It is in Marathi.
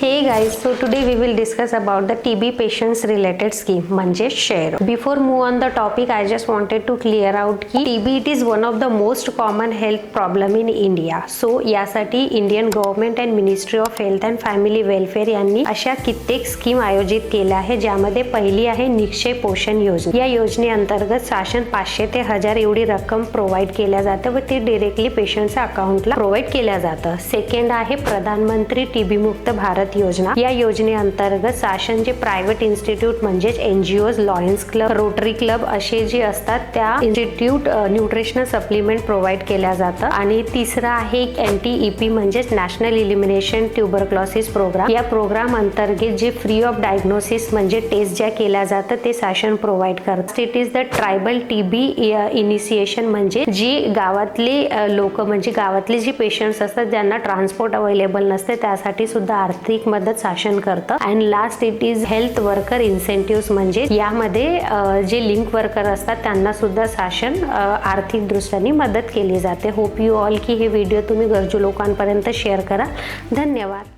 Hey guys, so today we will discuss about the TB patients related scheme म्हणजे share. Before move on the topic, I just wanted to clear out की TB it is one of the most common health problem in India. So यासाठी Indian government and ministry of health and family welfare यांनी अशा कित्येक स्कीम आयोजित केल्या आहे, ज्यामध्ये पहिली आहे निक्षय पोषण योजना. या योजनेअंतर्गत शासन 500 ते 1000 एवढी रक्कम प्रोव्हाइड केल्या जाते व ती डायरेक्टली पेशंटच्या अकाउंटला प्रोव्हाइड केल्या जातं. सेकंड आहे प्रधानमंत्री टीबी मुक्त भारत योजना. या योजनेअंतर्गत शासन जे प्रायव्हेट इन्स्टिट्यूट म्हणजे NGOs, Lions club, rotary club असे जे असतात त्या इन्स्टिट्यूट न्यूट्रिशनल सप्लिमेंट प्रोव्हाइड केल्या जातं. आणि तिसरा आहे NTEP म्हणजे नॅशनल इलिमिनेशन ट्युबरक्लोसिस प्रोग्राम. या प्रोग्राम अंतर्गत जे फ्री ऑफ डायग्नोसिस म्हणजे टेस्ट ज्या केल्या जातं ते शासन प्रोव्हाइड करतं. It is the tribal TB initiation म्हणजे जी गावातले लोक म्हणजे गावातले जे पेशंट्स असतात ज्यांना ट्रान्सपोर्ट अवेलेबल नसते त्यासाठी सुद्धा आर्थिक मदत शासन करतं. And last it is health worker incentive म्हणजे यामध्ये जे लिंक वर्कर असतात त्यांना सुद्धा शासन आर्थिक दृष्ट्याने मदत केली जाते. होप यू ऑल की हे व्हिडिओ तुम्ही गरजू लोकांपर्यंत शेअर करा. धन्यवाद.